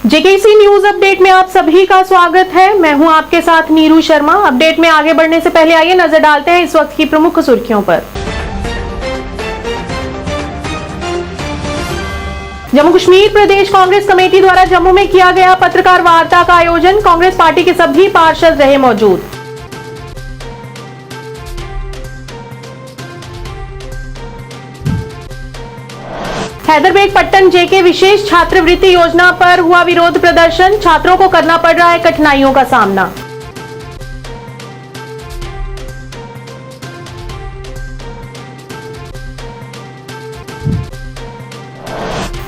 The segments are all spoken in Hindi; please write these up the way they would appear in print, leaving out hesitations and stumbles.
जेकेसी न्यूज अपडेट में आप सभी का स्वागत है। मैं हूं आपके साथ नीरू शर्मा। अपडेट में आगे बढ़ने से पहले आइए नजर डालते हैं इस वक्त की प्रमुख सुर्खियों पर। जम्मू कश्मीर प्रदेश कांग्रेस कमेटी द्वारा जम्मू में किया गया पत्रकार वार्ता का आयोजन। कांग्रेस पार्टी के सभी पार्षद रहे मौजूद। हैदरबेग पट्टन जेके विशेष छात्रवृत्ति योजना पर हुआ विरोध प्रदर्शन। छात्रों को करना पड़ रहा है कठिनाइयों का सामना।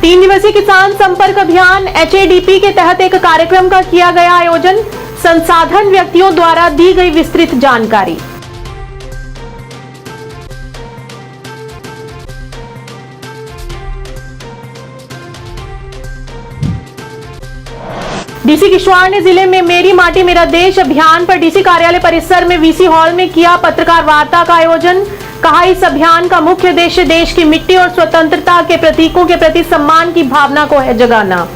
तीन दिवसीय किसान संपर्क अभियान HADP के तहत एक कार्यक्रम का किया गया आयोजन। संसाधन व्यक्तियों द्वारा दी गई विस्तृत जानकारी। डीसी किश्तवाड़ ने जिले में मेरी माटी मेरा देश अभियान पर डीसी कार्यालय परिसर में VC हॉल में किया पत्रकार वार्ता का आयोजन। कहा, इस अभियान का मुख्य उद्देश्य देश की मिट्टी और स्वतंत्रता के प्रतीकों के प्रति सम्मान की भावना को है जगाना।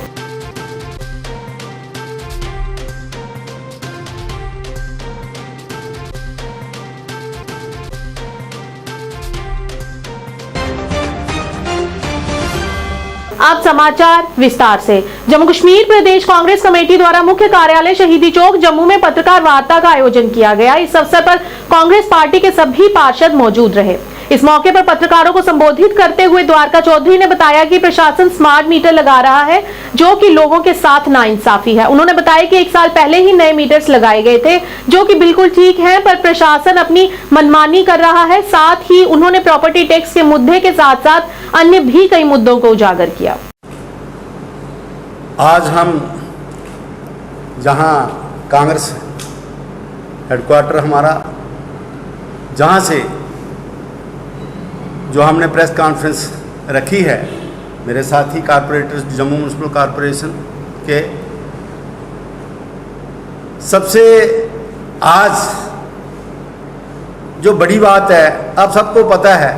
अब समाचार विस्तार से। जम्मू कश्मीर प्रदेश कांग्रेस कमेटी द्वारा मुख्य कार्यालय शहीदी चौक जम्मू में पत्रकार वार्ता का आयोजन किया गया। इस अवसर पर कांग्रेस पार्टी के सभी पार्षद मौजूद रहे। इस मौके पर पत्रकारों को संबोधित करते हुए द्वारका चौधरी ने बताया कि प्रशासन स्मार्ट मीटर लगा रहा है जो कि लोगों के साथ नाइंसाफी है। उन्होंने बताया कि 1 साल पहले ही नए मीटर्स लगाए गए थे जो कि बिल्कुल ठीक हैं, पर प्रशासन अपनी मनमानी कर रहा है। साथ ही उन्होंने प्रॉपर्टी टैक्स के मुद्दे के साथ साथ अन्य भी कई मुद्दों को उजागर किया। आज हम जहां कांग्रेस हेडक्वार्टर हमारा, जहां से जो हमने प्रेस कॉन्फ्रेंस रखी है, मेरे साथी कारपोरेटर्स जम्मू म्युनिसिपल कॉरपोरेशन के सबसे आज जो बड़ी बात है, आप सबको पता है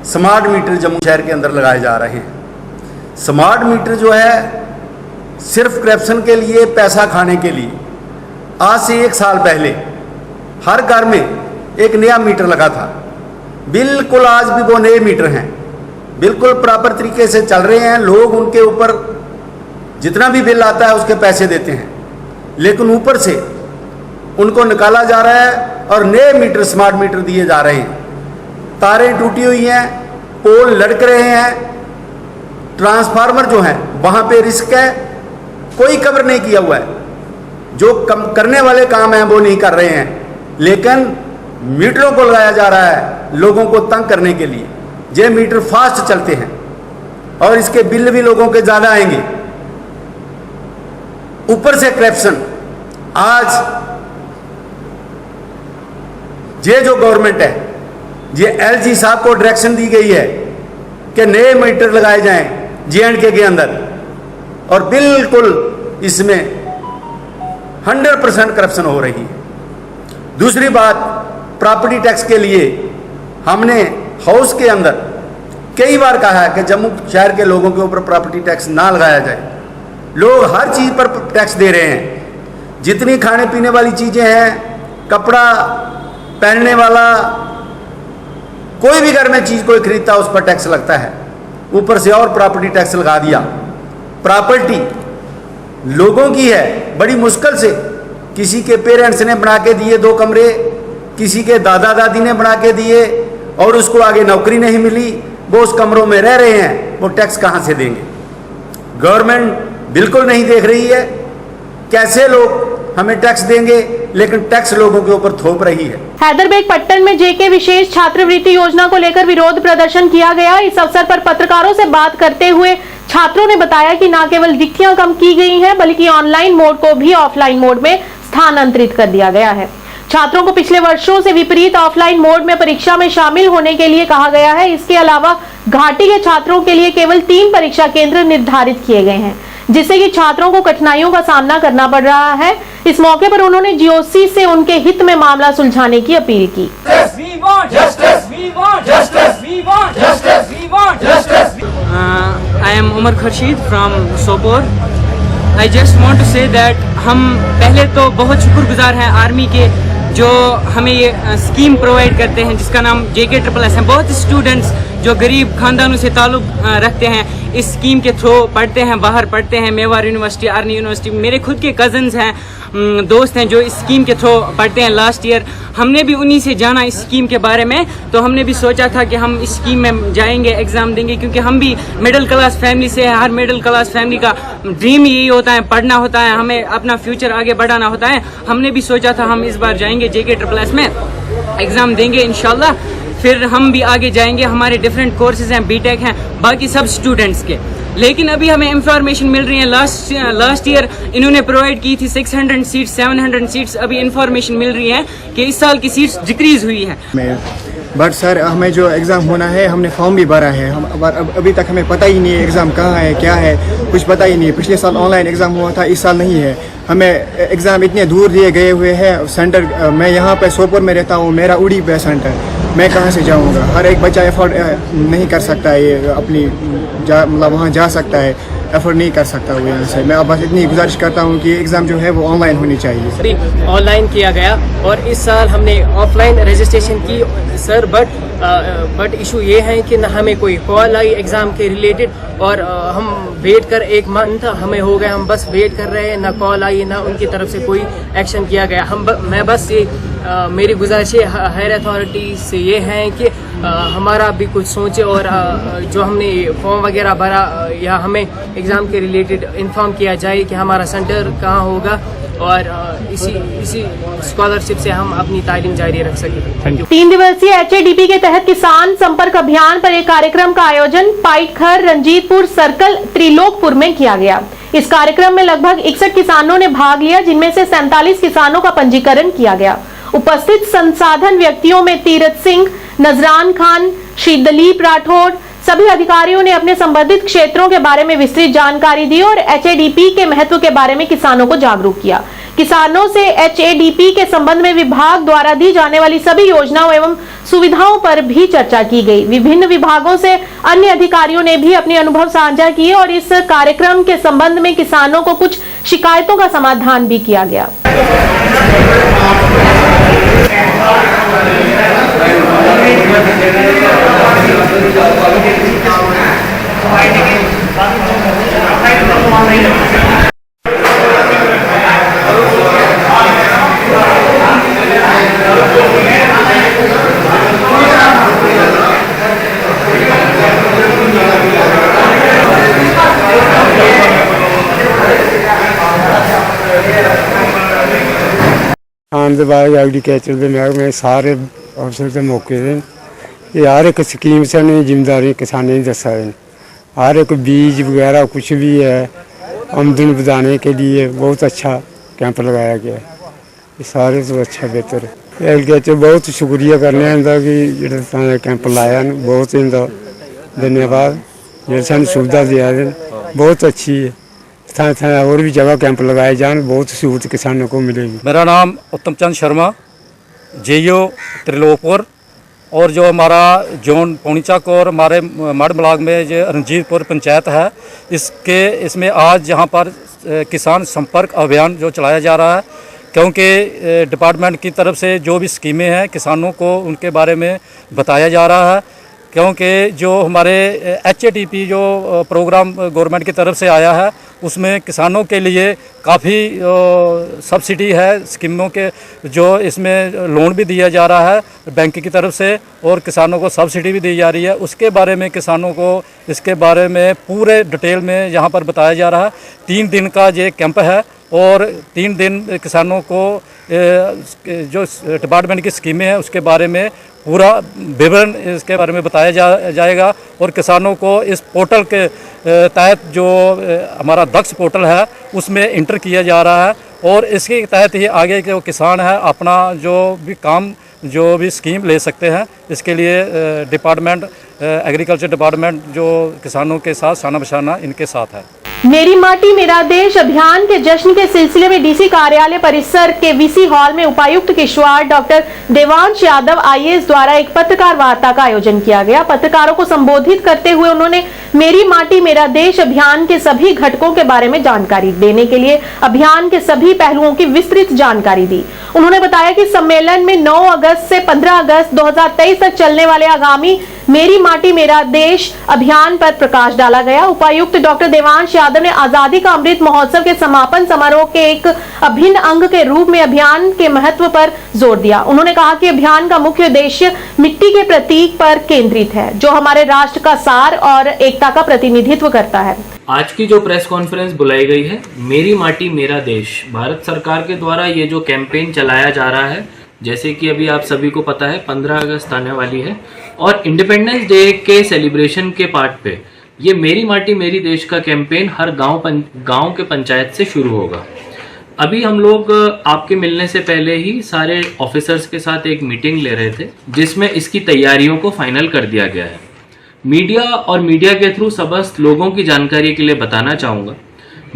स्मार्ट मीटर जम्मू शहर के अंदर लगाए जा रहे हैं। स्मार्ट मीटर जो है सिर्फ करप्शन के लिए, पैसा खाने के लिए। आज से 1 साल पहले हर घर में एक नया मीटर लगा था। बिल्कुल आज भी वो नए मीटर हैं, बिल्कुल प्रॉपर तरीके से चल रहे हैं। लोग उनके ऊपर जितना भी बिल आता है उसके पैसे देते हैं, लेकिन ऊपर से उनको निकाला जा रहा है और नए मीटर स्मार्ट मीटर दिए जा रहे हैं। तारें टूटी हुई हैं, पोल लटक रहे हैं, ट्रांसफार्मर जो हैं वहाँ पे रिस्क है, कोई कवर नहीं किया हुआ है। जो करने वाले काम हैं वो नहीं कर रहे हैं, लेकिन मीटरों को लगाया जा रहा है लोगों को तंग करने के लिए। ये मीटर फास्ट चलते हैं और इसके बिल भी लोगों के ज़्यादा आएंगे। ऊपर से करप्शन। आज ये जो गवर्नमेंट है, ये LG साहब को डायरेक्शन दी गई है कि नए मीटर लगाए जाएं JNK के अंदर, और बिल्कुल इसमें 100% करप्शन हो रही है। दूसरी बात, प्रॉपर्टी टैक्स के लिए हमने हाउस के अंदर कई बार कहा है कि जम्मू शहर के लोगों के ऊपर प्रॉपर्टी टैक्स ना लगाया जाए। लोग हर चीज़ पर टैक्स दे रहे हैं। जितनी खाने पीने वाली चीज़ें हैं, कपड़ा पहनने वाला, कोई भी घर में चीज़ कोई खरीदता है उस पर टैक्स लगता है। ऊपर से और प्रॉपर्टी टैक्स लगा दिया। प्रॉपर्टी लोगों की है, बड़ी मुश्किल से किसी के पेरेंट्स ने बना के दिए 2 कमरे, किसी के दादा दादी ने बना के दिए और उसको आगे नौकरी नहीं मिली, वो उस कमरों में रह रहे हैं, वो टैक्स कहाँ से देंगे? गवर्नमेंट बिल्कुल नहीं देख रही है कैसे लोग हमें टैक्स देंगे, लेकिन टैक्स लोगों के ऊपर थोप रही है। हैदरबेग पट्टन में जेके विशेष छात्रवृत्ति योजना को लेकर विरोध प्रदर्शन किया गया। इस अवसर पर पत्रकारों से बात करते हुए छात्रों ने बताया कि न केवल रिक्तियां कम की गई हैं, बल्कि ऑनलाइन मोड को भी ऑफलाइन मोड में स्थानांतरित कर दिया गया है। छात्रों को पिछले वर्षों से विपरीत ऑफलाइन मोड में परीक्षा में शामिल होने के लिए कहा गया है। इसके अलावा घाटी के छात्रों के लिए केवल 3 परीक्षा केंद्र निर्धारित किए गए हैं, जिससे कि छात्रों को कठिनाइयों का सामना करना पड़ रहा है। इस मौके पर उन्होंने GOC से उनके हित में मामला सुलझाने की अपील की। I am Umar Khurshid from Sopor. I just want to say that हम पहले तो बहुत शुक्रगुजार हैं आर्मी के जो हमें ये स्कीम प्रोवाइड करते हैं जिसका नाम JK-SSS है। बहुत स्टूडेंट्स जो गरीब खानदानों से ताल्लुक़ रखते हैं इस स्कीम के थ्रू पढ़ते हैं, बाहर पढ़ते हैं, मेवाड़ यूनिवर्सिटी, आर्नी यूनिवर्सिटी। मेरे खुद के कज़न्स हैं, दोस्त हैं जो इस स्कीम के थ्रू पढ़ते हैं लास्ट ईयर। हमने भी उन्हीं से जाना इस स्कीम के बारे में, तो हमने भी सोचा था कि हम इस स्कीम में जाएंगे, एग्ज़ाम देंगे, क्योंकि हम भी मिडिल क्लास फैमिली से हैं। हर मिडिल क्लास फैमिली का ड्रीम यही होता है, पढ़ना होता है, हमें अपना फ्यूचर आगे बढ़ाना होता है। हमने भी सोचा था हम इस बार जाएंगे JK-SSS में, एग्ज़ाम देंगे इंशाल्लाह, फिर हम भी आगे जाएंगे। हमारे डिफरेंट कोर्सेज हैं, बीटेक हैं, बाकी सब स्टूडेंट्स के। लेकिन अभी हमें इंफॉर्मेशन मिल रही है, लास्ट ईयर इन्होंने प्रोवाइड की थी 600 सीट्स, 700 सीट्स। अभी इंफॉर्मेशन मिल रही है कि इस साल की सीट्स डिक्रीज़ हुई है। बट सर हमें जो एग्ज़ाम होना है हमने फॉर्म भी भरा है, हम अभी तक हमें पता ही नहीं है एग्ज़ाम कहाँ है, क्या है, कुछ पता ही नहीं है। पिछले साल ऑनलाइन एग्ज़ाम हुआ था, इस साल नहीं है। हमें एग्ज़ाम इतने दूर दिए गए हुए हैं सेंटर। मैं यहाँ पे सोपोर में रहता हूँ, मेरा उड़ी पे सेंटर, मैं कहाँ से जाऊँगा? हर एक बच्चा एफर्ट नहीं कर सकता है, ये अपनी मतलब वहाँ जा सकता है, एफर्ट नहीं कर सकता वो यहाँ से। मैं अब बस इतनी गुजारिश करता हूँ कि एग्ज़ाम जो है वो ऑनलाइन होनी चाहिए। अभी ऑनलाइन किया गया और इस साल हमने ऑफलाइन रजिस्ट्रेशन की सर, बट इशू ये है कि ना हमें कोई कॉल आई एग्ज़ाम के रिलेटेड, और हम वेट कर 1 मंथ हमें हो गया, हम बस वेट कर रहे हैं, ना कॉल आई ना उनकी तरफ से कोई एक्शन किया गया। मैं बस ये मेरी गुजारिश हायर अथॉरिटी से ये है कि हमारा भी कुछ सोचे और जो हमने फॉर्म वगैरह भरा या हमें एग्ज़ाम के रिलेटेड इन्फॉर्म किया जाए कि हमारा सेंटर कहाँ होगा, और इसी स्कॉलरशिप से हम अपनी तालीम जारी रख सकें। Thank you. 3 दिवसीय HADP के तहत किसान संपर्क अभियान पर एक कार्यक्रम का आयोजन पाइकखर रंजीतपुर सर्कल त्रिलोकपुर में किया गया। इस कार्यक्रम में लगभग 61 किसानों ने भाग लिया, जिनमें से 47 किसानों का पंजीकरण किया गया। उपस्थित संसाधन व्यक्तियों में तीरथ सिंह, नजरान खान, श्री दलीप राठौड़, सभी अधिकारियों ने अपने संबंधित क्षेत्रों के बारे में विस्तृत जानकारी दी और HADP के महत्व के बारे में किसानों को जागरूक किया। किसानों से HADP के संबंध में विभाग द्वारा दी जाने वाली सभी योजनाओं एवं सुविधाओं पर भी चर्चा की गई। विभिन्न विभागों से अन्य अधिकारियों ने भी अपने अनुभव साझा किए और इस कार्यक्रम के संबंध में किसानों को कुछ शिकायतों का समाधान भी किया गया। आने के बाद एग्रीकल्चर के महकमे सारे अफसर के मौके ये हर एक स्कीम से जिम्मेदारी किसानों ने दसा है। हर एक बीज वगैरह कुछ भी है आमदन बढ़ाने के लिए बहुत अच्छा कैंप लगाया गया है। ये सारे तो अच्छा बेहतर है। एग्रीकल्चर बहुत शुक्रिया करने इनका कि जो कैंप लाया, बहुत इनका धन्यवाद। जो सानू सुविधा दिया बहुत अच्छी है। और भी जगह कैंप लगाए जान, बहुत सहूलत किसानों को मिलेगी। मेरा नाम उत्तम चंद शर्मा, JO त्रिलोकपुर, और जो हमारा जोन पौनीचक और हमारे मड ब्लॉक में जो रंजीतपुर पंचायत है, इसमें आज यहाँ पर किसान संपर्क अभियान जो चलाया जा रहा है, क्योंकि डिपार्टमेंट की तरफ से जो भी स्कीमें हैं किसानों को उनके बारे में बताया जा रहा है। क्योंकि जो हमारे HADP जो प्रोग्राम गवर्नमेंट की तरफ से आया है उसमें किसानों के लिए काफ़ी सब्सिडी है, स्कीमों के जो इसमें लोन भी दिया जा रहा है बैंक की तरफ से, और किसानों को सब्सिडी भी दी जा रही है। उसके बारे में किसानों को इसके बारे में पूरे डिटेल में यहाँ पर बताया जा रहा है। 3 दिन का ये कैंप है और 3 दिन किसानों को जो डिपार्टमेंट की स्कीमें हैं उसके बारे में पूरा विवरण इसके बारे में बताया जाएगा। और किसानों को इस पोर्टल के तहत जो हमारा दक्ष पोर्टल है उसमें इंटर किया जा रहा है, और इसके तहत ही आगे के किसान है अपना जो भी काम जो भी स्कीम ले सकते हैं। इसके लिए डिपार्टमेंट एग्रीकल्चर डिपार्टमेंट जो किसानों के साथ शाना बशाना इनके साथ है। मेरी माटी मेरा देश अभियान के जश्न के सिलसिले में डीसी कार्यालय परिसर के वीसी हॉल में उपायुक्त किश्तवाड़ डॉक्टर देवांश यादव आईएएस द्वारा एक पत्रकार वार्ता का आयोजन किया गया। पत्रकारों को संबोधित करते हुए उन्होंने मेरी माटी मेरा देश अभियान के सभी घटकों के बारे में जानकारी देने के लिए अभियान के सभी पहलुओं की विस्तृत जानकारी दी। उन्होंने बताया कि सम्मेलन में 9 अगस्त से 15 अगस्त 2023 तक चलने वाले आगामी मेरी माटी मेरा देश अभियान पर प्रकाश डाला गया। उपायुक्त डॉक्टर देवांश यादव ने आजादी का अमृत महोत्सव के समापन समारोह के एक अभिन्न अंग के रूप में अभियान के महत्व पर जोर दिया। उन्होंने कहा कि अभियान का मुख्य उद्देश्य मिट्टी के प्रतीक पर केंद्रित है, जो हमारे राष्ट्र का सार और एकता का प्रतिनिधित्व करता है। आज की जो प्रेस कॉन्फ्रेंस बुलाई गई है, मेरी माटी मेरा देश, भारत सरकार के द्वारा ये जो कैंपेन चलाया जा रहा है, जैसे कि अभी आप सभी को पता है 15 अगस्त आने वाली है और इंडिपेंडेंस डे के सेलिब्रेशन के पार्ट पे ये मेरी माटी मेरी देश का कैंपेन हर गांव के पंचायत से शुरू होगा। अभी हम लोग आपके मिलने से पहले ही सारे ऑफिसर्स के साथ एक मीटिंग ले रहे थे, जिसमें इसकी तैयारियों को फाइनल कर दिया गया है। मीडिया और मीडिया के थ्रू समस्त लोगों की जानकारी के लिए बताना चाहूँगा,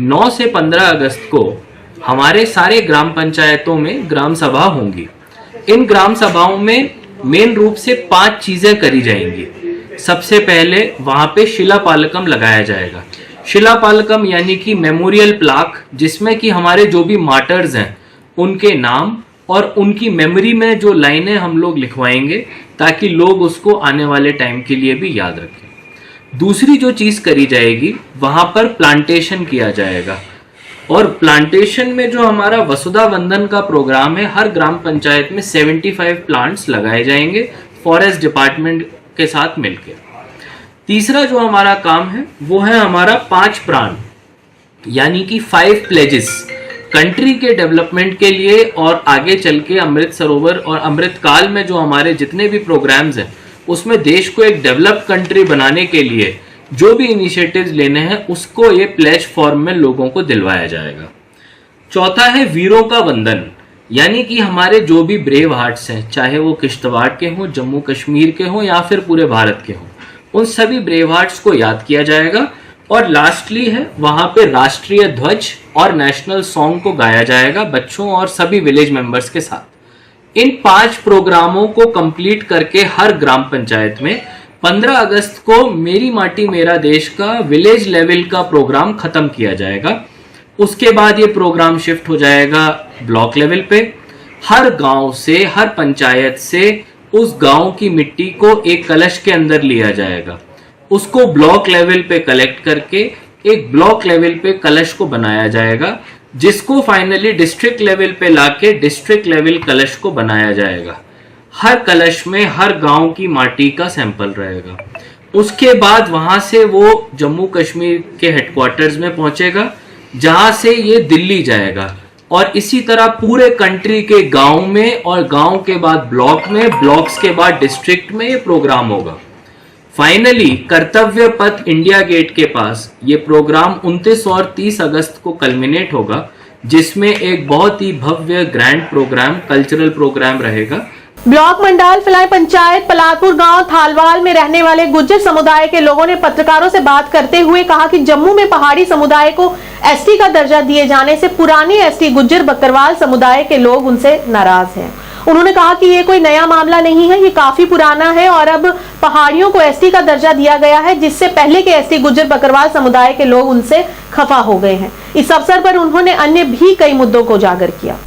9 से 15 अगस्त को हमारे सारे ग्राम पंचायतों में ग्राम सभा होंगी। इन ग्राम सभाओं में मेन रूप से 5 चीजें करी जाएंगी। सबसे पहले वहां पे शिलापालकम लगाया जाएगा। शिलापालकम यानी कि मेमोरियल प्लाक, जिसमें कि हमारे जो भी मार्टर्स हैं उनके नाम और उनकी मेमोरी में जो लाइनें हम लोग लिखवाएंगे, ताकि लोग उसको आने वाले टाइम के लिए भी याद रखें। दूसरी जो चीज करी जाएगी, वहां पर प्लांटेशन किया जाएगा और प्लांटेशन में जो हमारा वसुधा वंदन का प्रोग्राम है, हर ग्राम पंचायत में 75 प्लांट्स लगाए जाएंगे फॉरेस्ट डिपार्टमेंट के साथ मिलकर। तीसरा जो हमारा काम है वो है हमारा 5 प्राण यानी कि 5 प्लेजेस कंट्री के डेवलपमेंट के लिए, और आगे चल के अमृत सरोवर और अमृत काल में जो हमारे जितने भी प्रोग्राम्स हैं उसमें देश को एक डेवलप्ड कंट्री बनाने के लिए जो भी इनिशिएटिव्स लेने हैं उसको ये प्लेज फॉर्म में लोगों को दिलवाया जाएगा। चौथा है वीरों का वंदन, यानी कि हमारे जो भी ब्रेव हार्ट्स हैं, चाहे वो किश्तवाड़ के हों, जम्मू कश्मीर के हों या फिर पूरे भारत के हों, उन सभी ब्रेव हार्ट्स को याद किया जाएगा। और लास्टली है वहां पे राष्ट्रीय ध्वज और नेशनल सॉन्ग को गाया जाएगा बच्चों और सभी विलेज मेंबर्स के साथ। इन 5 प्रोग्रामों को कंप्लीट करके हर ग्राम पंचायत में 15 अगस्त को मेरी माटी मेरा देश का विलेज लेवल का प्रोग्राम खत्म किया जाएगा। उसके बाद ये प्रोग्राम शिफ्ट हो जाएगा ब्लॉक लेवल पे। हर गांव से, हर पंचायत से उस गांव की मिट्टी को एक कलश के अंदर लिया जाएगा, उसको ब्लॉक लेवल पे कलेक्ट करके एक ब्लॉक लेवल पे कलश को बनाया जाएगा, जिसको फाइनली डिस्ट्रिक्ट लेवल पे लाके डिस्ट्रिक्ट लेवल कलश को बनाया जाएगा। हर कलश में हर गांव की माटी का सैंपल रहेगा। उसके बाद वहां से वो जम्मू कश्मीर के हेडक्वार्टर्स में पहुंचेगा, जहां से ये दिल्ली जाएगा, और इसी तरह पूरे कंट्री के गांव में, और गांव के बाद ब्लॉक में, ब्लॉक्स के बाद डिस्ट्रिक्ट में ये प्रोग्राम होगा। फाइनली कर्तव्य पथ इंडिया गेट के पास ये प्रोग्राम 29 और 30 अगस्त को कल्मिनेट होगा, जिसमें एक बहुत ही भव्य ग्रैंड प्रोग्राम, कल्चरल प्रोग्राम रहेगा। ब्लॉक मंडाल फिलाई पंचायत पलातपुर गांव थालवाल में रहने वाले गुज्जर समुदाय के लोगों ने पत्रकारों से बात करते हुए कहा कि जम्मू में पहाड़ी समुदाय को एसटी का दर्जा दिए जाने से पुरानी एसटी गुज्जर बकरवाल समुदाय के लोग उनसे नाराज हैं। उन्होंने कहा कि ये कोई नया मामला नहीं है, ये काफी पुराना है और अब पहाड़ियों को एसटी का दर्जा दिया गया है, जिससे पहले के एसटी गुज्जर बकरवाल समुदाय के लोग उनसे खफा हो गए हैं। इस अवसर पर उन्होंने अन्य भी कई मुद्दों को उजागर किया।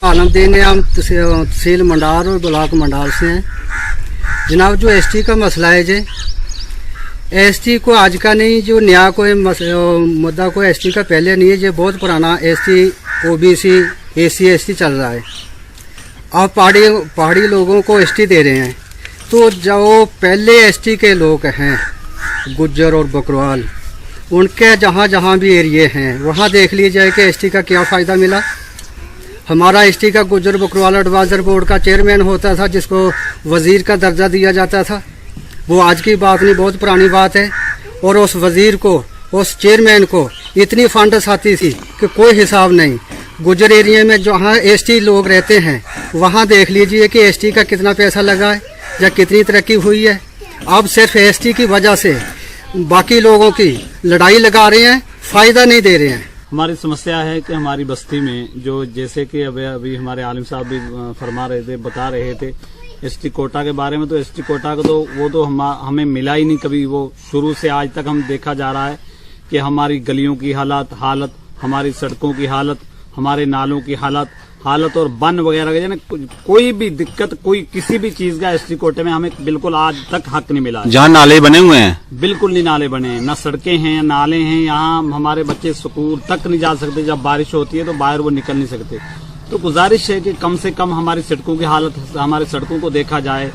आलमदीन है, हम तहसील मंडार और ब्लॉक मंडाल से हैं। जनाब, जो एसटी का मसला है जे, एसटी को आज का नहीं, जो नया कोई मुद्दा कोई एसटी का पहले नहीं है, जो बहुत पुराना एसटी ओबीसी एससी एसटी चल रहा है। अब पहाड़ी लोगों को एसटी दे रहे हैं, तो जो पहले एसटी के लोग हैं, गुज्जर और बकरवाल, उनके जहाँ जहाँ भी एरिए हैं वहाँ देख लीजिए कि एसटी का क्या फ़ायदा मिला। हमारा एसटी का गुज्जर बकरवाल एडवाइजर बोर्ड का चेयरमैन होता था, जिसको वज़ीर का दर्जा दिया जाता था। वो आज की बात नहीं, बहुत पुरानी बात है। और उस वज़ीर को, उस चेयरमैन को इतनी फंड्स आती थी कि कोई हिसाब नहीं। गुज्जर एरिया में जहाँ एसटी लोग रहते हैं वहाँ देख लीजिए कि एसटी का कितना पैसा लगा है या कितनी तरक्की हुई है। अब सिर्फ एसटी की वजह से बाकी लोगों की लड़ाई लगा रहे हैं, फ़ायदा नहीं दे रहे हैं। हमारी समस्या है कि हमारी बस्ती में जो, जैसे कि अभी हमारे आलिम साहब भी फरमा रहे थे, बता रहे थे एसटी कोटा के बारे में। तो एसटी कोटा का तो वो तो हमें मिला ही नहीं कभी। वो शुरू से आज तक हम देखा जा रहा है कि हमारी गलियों की हालत, हमारी सड़कों की हालत, हमारे नालों की हालत और बन वगैरह यानी कोई भी दिक्कत, कोई किसी भी चीज का एसटी कोटे में हमें बिल्कुल आज तक हक नहीं मिला। जहाँ नाले बने हुए हैं बिल्कुल नहीं नाले बने हैं, न सड़कें हैं, नाले हैं। यहाँ हमारे बच्चे स्कूल तक नहीं जा सकते, जब बारिश होती है तो बाहर वो निकल नहीं सकते। तो गुजारिश है कि कम से कम हमारी सड़कों की हालत, हमारी सड़कों को देखा जाए।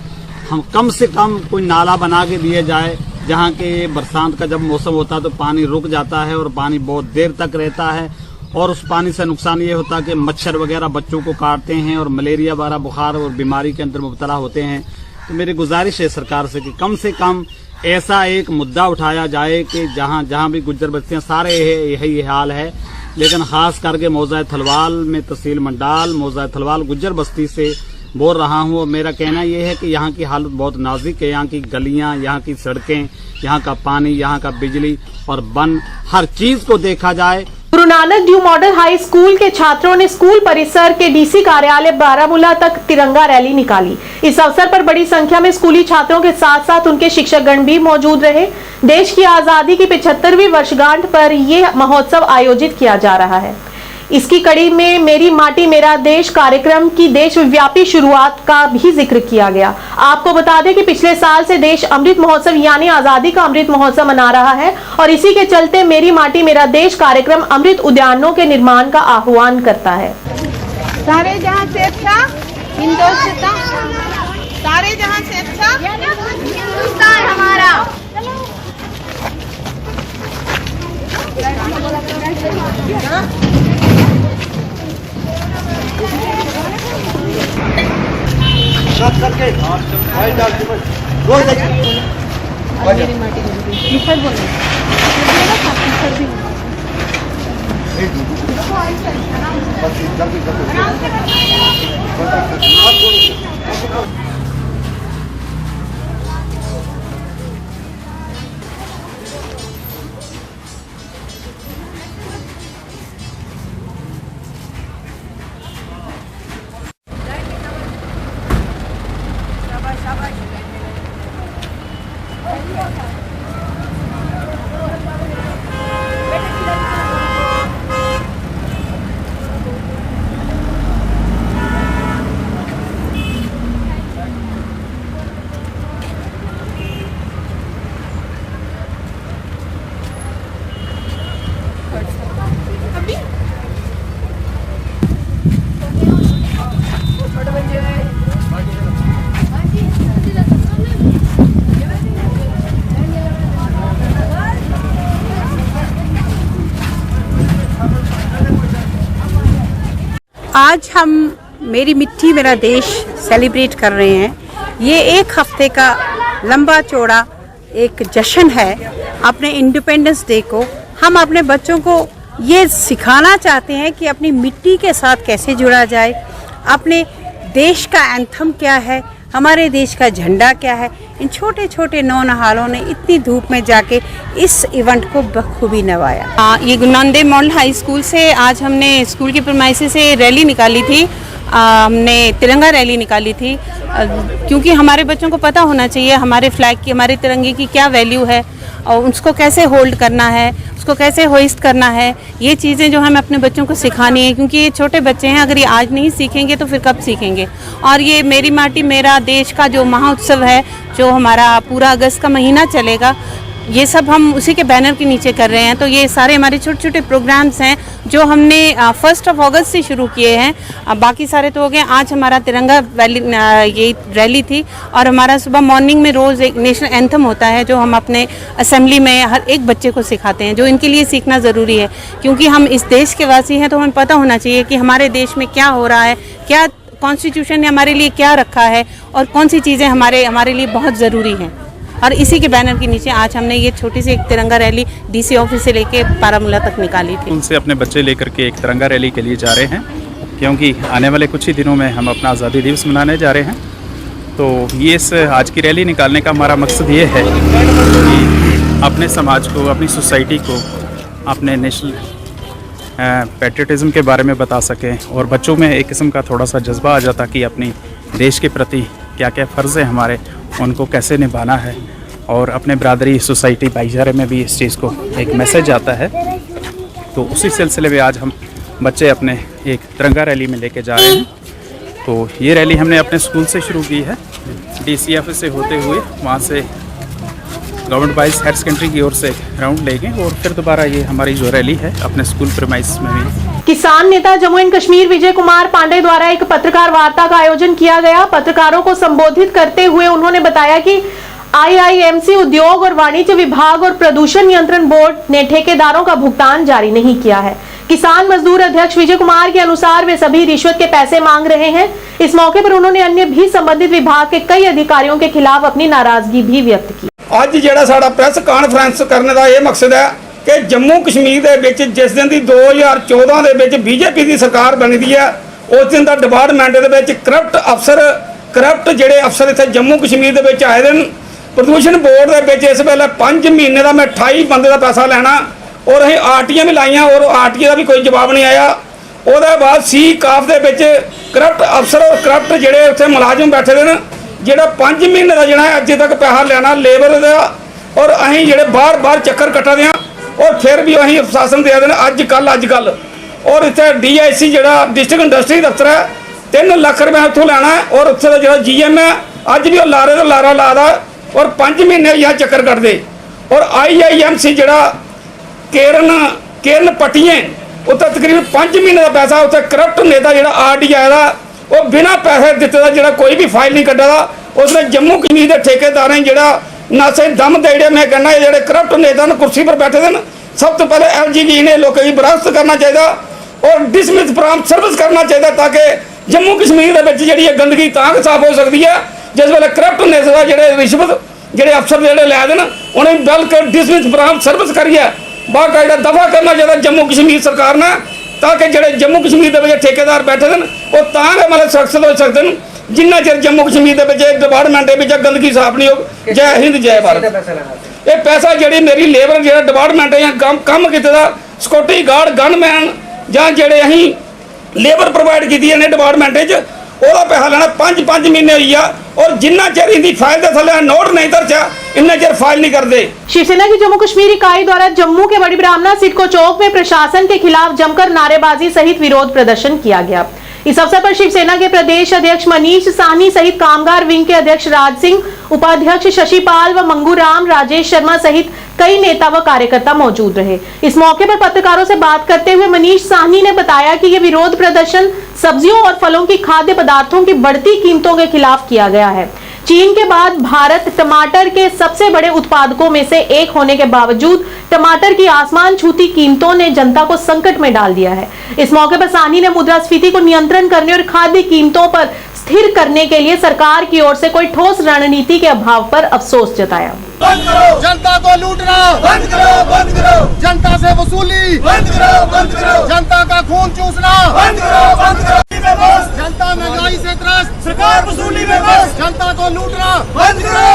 हम कम से कम कोई नाला बना के दिया जाए, जहाँ के बरसात का जब मौसम होता है तो पानी रुक जाता है और पानी बहुत देर तक रहता है। और उस पानी से नुकसान ये होता है कि मच्छर वगैरह बच्चों को काटते हैं और मलेरिया वगैरह बुखार और बीमारी के अंदर मुब्तला होते हैं। तो मेरी गुजारिश है सरकार से कि कम ऐसा एक मुद्दा उठाया जाए कि जहाँ भी गुज्जर बस्तियाँ सारे यही हाल है, लेकिन खास करके मौज़ा थलवाल में, तहसील मंडाल, मौज़ा थलवाल गुज्जर बस्ती से बोल रहा हूँ। और मेरा कहना यह है कि यहाँ की हालत बहुत नाजुक है। यहाँ की गलियाँ, यहाँ की सड़कें, यहाँ का पानी, यहाँ का बिजली और बन, हर चीज को देखा जाए। Guru Nanak new model high school के छात्रों ने स्कूल परिसर के डीसी कार्यालय बारामूला तक तिरंगा रैली निकाली। इस अवसर पर बड़ी संख्या में स्कूली छात्रों के साथ साथ उनके शिक्षकगण भी मौजूद रहे। देश की आजादी की 75वीं वर्षगांठ पर यह महोत्सव आयोजित किया जा रहा है। इसकी कड़ी में मेरी माटी मेरा देश कार्यक्रम की देशव्यापी शुरुआत का भी जिक्र किया गया। आपको बता दें कि पिछले साल से देश अमृत महोत्सव यानी आजादी का अमृत महोत्सव मना रहा है और इसी के चलते मेरी माटी मेरा देश कार्यक्रम अमृत उद्यानों के निर्माण का आह्वान करता है। सारे जहां से अच्छा हिंदुस्तान, सारे जहां से अच्छा हिंदुस्तान हमारा। आज हम मेरी मिट्टी मेरा देश सेलिब्रेट कर रहे हैं। ये एक हफ्ते का लंबा चौड़ा एक जश्न है अपने इंडिपेंडेंस डे को। हम अपने बच्चों को ये सिखाना चाहते हैं कि अपनी मिट्टी के साथ कैसे जुड़ा जाए, अपने देश का एंथम क्या है, हमारे देश का झंडा क्या है। इन छोटे छोटे नौनहालों ने इतनी धूप में जाके इस इवेंट को बखूबी नवाया। ये Guru Nanak Dev model high school से आज हमने स्कूल की प्रीमाइसेस से रैली निकाली थी। हमने तिरंगा रैली निकाली थी क्योंकि हमारे बच्चों को पता होना चाहिए हमारे फ्लैग की, हमारे तिरंगे की क्या वैल्यू है और उसको कैसे होल्ड करना है, उसको कैसे होइस्ट करना है। ये चीज़ें जो हमें अपने बच्चों को सिखानी है क्योंकि ये छोटे बच्चे हैं, अगर ये आज नहीं सीखेंगे तो फिर कब सीखेंगे। और ये मेरी माटी मेरा देश का जो महोत्सव है, जो हमारा पूरा अगस्त का महीना चलेगा, ये सब हम उसी के बैनर के नीचे कर रहे हैं। तो ये सारे हमारे छोटे छोटे प्रोग्राम्स हैं जो हमने 1 अगस्त से शुरू किए हैं। बाकी सारे तो हो गए। आज हमारा तिरंगा ये रैली थी और हमारा सुबह मॉर्निंग में रोज़ एक नेशनल एंथम होता है जो हम अपने असेंबली में हर एक बच्चे को सिखाते हैं, जो इनके लिए सीखना ज़रूरी है, क्योंकि हम इस देश के वासी हैं। तो हमें पता होना चाहिए कि हमारे देश में क्या हो रहा है, क्या कॉन्स्टिट्यूशन ने हमारे लिए क्या रखा है और कौन सी चीज़ें हमारे लिए बहुत ज़रूरी हैं। और इसी के बैनर के नीचे आज हमने ये छोटी सी एक तिरंगा रैली डीसी ऑफिस से लेके बारामूला तक निकाली थी। उनसे अपने बच्चे लेकर के एक तिरंगा रैली के लिए जा रहे हैं, क्योंकि आने वाले कुछ ही दिनों में हम अपना आज़ादी दिवस मनाने जा रहे हैं। तो ये इस आज की रैली निकालने का हमारा मकसद ये है कि अपने समाज को, अपनी सोसाइटी को, अपने नेशनल पैट्रियटिज़म के बारे में बता सकें और बच्चों में एक किस्म का थोड़ा सा जज्बा आ जाता कि अपनी देश के प्रति क्या क्या फ़र्ज़ है हमारे, उनको कैसे निभाना है। और अपने बरादरी, सोसाइटी, भाईचारे में भी इस चीज़ को एक मैसेज आता है। तो उसी सिलसिले में आज हम बच्चे अपने एक तिरंगा रैली में लेके जा रहे हैं। तो ये रैली हमने अपने स्कूल से शुरू की है, डीसी ऑफिस से होते हुए वहाँ से गवर्नमेंट बॉयज़ हायर सेकेंडरी की ओर से राउंड लेंगे और फिर दोबारा ये हमारी जो रैली है अपने स्कूल प्रीमाइस में भी। किसान नेता जम्मू एंड कश्मीर विजय कुमार पांडे द्वारा एक पत्रकार वार्ता का आयोजन किया गया। पत्रकारों को संबोधित करते हुए उन्होंने बताया कि IIMC, उद्योग और वाणिज्य विभाग और प्रदूषण नियंत्रण बोर्ड ने ठेकेदारों का भुगतान जारी नहीं किया है। किसान मजदूर अध्यक्ष विजय कुमार के अनुसार वे सभी रिश्वत के पैसे मांग रहे हैं। इस मौके पर उन्होंने अन्य भी संबंधित विभाग के कई अधिकारियों के खिलाफ अपनी नाराजगी भी व्यक्त की। ਅੱਜ ਜਿਹੜਾ ਸਾਡਾ ਪ੍ਰੈਸ ਕਾਨਫਰੰਸ ਕਰਨ ਦਾ ਇਹ ਮਕਸਦ ਹੈ ਕਿ ਜੰਮੂ ਕਸ਼ਮੀਰ ਦੇ ਵਿੱਚ ਜਿਸ ਦਿਨ ਦੀ 2014 ਦੇ ਵਿੱਚ BJP ਦੀ ਸਰਕਾਰ ਬਣੀ ਦੀ ਹੈ, ਉਸ ਦਿਨ ਦਾ ਡਿਪਾਰਟਮੈਂਟ ਦੇ ਵਿੱਚ ਕਰਪਟ ਜਿਹੜੇ ਅਫਸਰ ਇੱਥੇ ਜੰਮੂ ਕਸ਼ਮੀਰ ਦੇ ਵਿੱਚ ਆਏ ਨੇ। ਪ੍ਰਦੂਸ਼ਣ ਬੋਰਡ ਦੇ ਵਿੱਚ ਇਸ ਵੇਲੇ 5 ਮਹੀਨੇ ਦਾ ਮੈਂ 28 ਬੰਦੇ ਦਾ ਪੈਸਾ ਲੈਣਾ ਔਰ ਅਸੀਂ ਆਰਟੀਆਂ ਵੀ ਲਾਈਆਂ ਔਰ ਆਰਟੀਏ ਦਾ ਵੀ ਕੋਈ ਜਵਾਬ ਨਹੀਂ ਆਇਆ। ਉਹਦੇ ਬਾਅਦ ਕਾਫ ਦੇ ਵਿੱਚ ਕਰਪਟ ਅਫਸਰ ਔਰ ਕਰਪਟ ਜਿਹੜੇ ਉੱਥੇ ਮੁਲਾਜ਼ਮ ਬੈਠੇ ਨੇ, ਜਿਹੜਾ 5 ਮਹੀਨੇ ਦਾ ਜਿਹੜਾ ਅੱਜ ਤੱਕ ਪੈਸਾ ਲੈਣਾ ਲੇਬਰ ਦਾ ਔਰ ਅਸੀਂ ਜਿਹੜੇ ਬਾਰ-ਬਾਰ ਚੱਕਰ ਕੱਟਦੇ ਆ ਔਰ ਫਿਰ ਵੀ ਅਸੀਂ ਪ੍ਰਸ਼ਾਸਨ ਦੇ ਦੇਣ ਅੱਜ ਕੱਲ ਔਰ ਇੱਥੇ DIC ਜਿਹੜਾ ਡਿਸਟ੍ਰਿਕਟ ਇੰਡਸਟਰੀ ਦਫ਼ਤਰ ਹੈ 3 ਲੱਖ ਰੁਪਏ ਉੱਥੋਂ ਲੈਣਾ ਔਰ ਉੱਥੇ ਦਾ ਜਿਹੜਾ GM ਹੈ ਅੱਜ ਵੀ ਉਹ ਲਾਰੇ ਦਾ ਲਾਰਾ ਲਾਦਾ ਔਰ 5 ਮਹੀਨੇ यहाँ ਚੱਕਰ ਕੱਟਦੇ ਔਰ IIMC ਜਿਹੜਾ ਕੇਰਨ ਪੱਟੀਆਂ ਉੱਥੇ ਤਕਰੀਬਨ 5 ਮਹੀਨੇ ਦਾ ਪੈਸਾ ਉੱਥੇ ਕਰਪਟ ਨੇਤਾ ਜਿਹੜਾ RDI ਦਾ ਉਹ ਬਿਨਾਂ ਪੈਸੇ ਦਿੱਤੇ ਦਾ ਜਿਹੜਾ ਕੋਈ ਵੀ ਫਾਈਲ ਨਹੀਂ ਕੱਢਦਾ। उसने जम्मू कश्मीर के ठेकेदार जो नासे दम दे मैं कहना जो करप्ट नेता कुर्सी पर बैठे थे सब तो पहले LGG ने लोगों की बरास्त करना चाहिए और डिसमिस फ्रॉम सर्विस करना चाहिए ताकि जम्मू कश्मीर जी गंदगी साफ हो सकती है। जिस वेले करप्ट नेता जो रिश्वत जो अफसर जो लै देन उन्हें बिल्कुल डिसमिस फ्रॉम सर्विस करिए बाकायदा दफा करना चाहिए जम्मू कश्मीर सरकार ने, ताकि जो जम्मू कश्मीर के ठेकेदार बैठे थे वो मतलब सुरक्षित हो सकते हैं जिन्ना चर जम्मू कश्मीर के डिपार्टमेंट गंदगी साफ नहीं हो। जय हिंद जय भारत। ये पैसा जी मेरी लेबर जो डिपार्टमेंट है काम किया सिक्योरिटी गार्ड गनमैन जोड़े अं लेबर प्रोवाइड की डिपार्टमेंट वह पैसा लेना 5 महीने हुई है और जिन्ना चर इनकी फाइल के थले नोट नहीं दर्जा इन्ना चर फाइल नहीं करते। शिवसेना की जम्मू कश्मीर इकाई द्वारा जम्मू के बड़ी ब्राह्मणा सिडको चौक में प्रशासन के खिलाफ जमकर नारेबाजी सहित विरोध प्रदर्शन किया गया। इस अवसर पर शिवसेना के प्रदेश अध्यक्ष मनीष साहनी सहित कामगार विंग के अध्यक्ष राज सिंह, उपाध्यक्ष शशिपाल व मंगूराम, राजेश शर्मा सहित कई नेता व कार्यकर्ता मौजूद रहे। इस मौके पर पत्रकारों से बात करते हुए मनीष साहनी ने बताया कि यह विरोध प्रदर्शन सब्जियों और फलों की खाद्य पदार्थों की बढ़ती कीमतों के खिलाफ किया गया है। चीन के बाद भारत टमाटर के सबसे बड़े उत्पादकों में से एक होने के बावजूद टमाटर की आसमान छूती कीमतों ने जनता को संकट में डाल दिया है। इस मौके पर साहनी ने मुद्रास्फीति को नियंत्रण करने और खाद्य कीमतों पर स्थिर करने के लिए सरकार की ओर से कोई ठोस रणनीति के अभाव पर अफसोस जताया। बंद करो जनता को लूटना, बंद करो जनता से वसूली, बंद करो जनता का खून चूसना, बंद करो जनता महंगाई से त्रस्त, सरकार वसूली में बस, जनता को लूटना बंद करो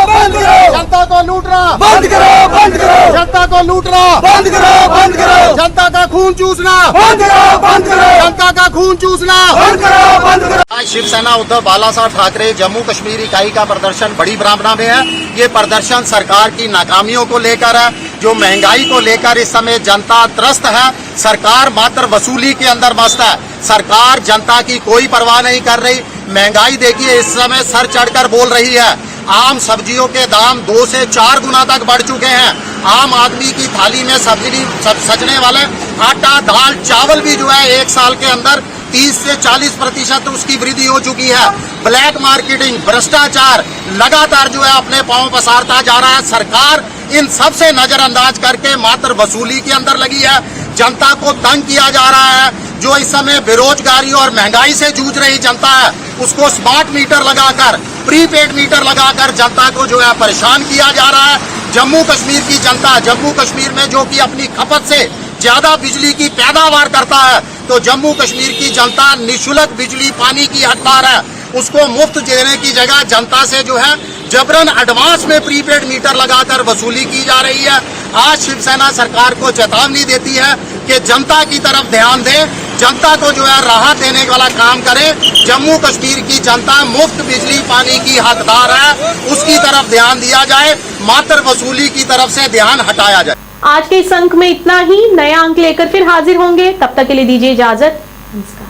जनता को लूटना बंद करो जनता को लूटना बंद करो जनता का खून चूसना बंद करो जनता का खून चूसना बंद करो। आज शिवसेना उद्धव बाला साहब ठाकरे जम्मू कश्मीर इकाई का प्रदर्शन बड़ी ब्राह्मणा में है। ये प्रदर्शन सरकार की नाकामियों को लेकर है, जो महंगाई को लेकर इस समय जनता त्रस्त है। सरकार मात्र वसूली के अंदर मस्त है, सरकार जनता की कोई परवाह नहीं कर रही। महंगाई देखिए इस समय सर चढ़कर बोल रही है। आम सब्जियों के दाम 2 से 4 गुना तक बढ़ चुके हैं। आम आदमी की थाली में सजने वाले आटा, दाल, चावल भी जो है 1 साल के अंदर 30 से 40% उसकी वृद्धि हो चुकी है। ब्लैक मार्केटिंग, भ्रष्टाचार लगातार जो है अपने पांव पसारता जा रहा है। सरकार इन सब से नजरअंदाज करके मात्र वसूली के अंदर लगी है। जनता को तंग किया जा रहा है। जो इस समय बेरोजगारी और महंगाई से जूझ रही जनता है, उसको स्मार्ट मीटर लगाकर, प्रीपेड मीटर लगाकर जनता को जो है परेशान किया जा रहा है। जम्मू कश्मीर की जनता, जम्मू कश्मीर में जो कि अपनी खपत से ज्यादा बिजली की पैदावार करता है, तो जम्मू कश्मीर की जनता निःशुल्क बिजली पानी की हकदार है। उसको मुफ्त देने की जगह जनता से जो है जबरन एडवांस में प्रीपेड मीटर लगाकर वसूली की जा रही है। आज शिवसेना सरकार को चेतावनी देती है कि जनता की तरफ ध्यान दे, जनता को जो है राहत देने वाला काम करे। जम्मू कश्मीर की जनता मुफ्त बिजली पानी की हकदार है, उसकी तरफ ध्यान दिया जाए, मात्र वसूली की तरफ से ध्यान हटाया जाए। आज के इस अंक में इतना ही। नया अंक लेकर फिर हाजिर होंगे, तब तक के लिए दीजिए इजाजत। नमस्कार।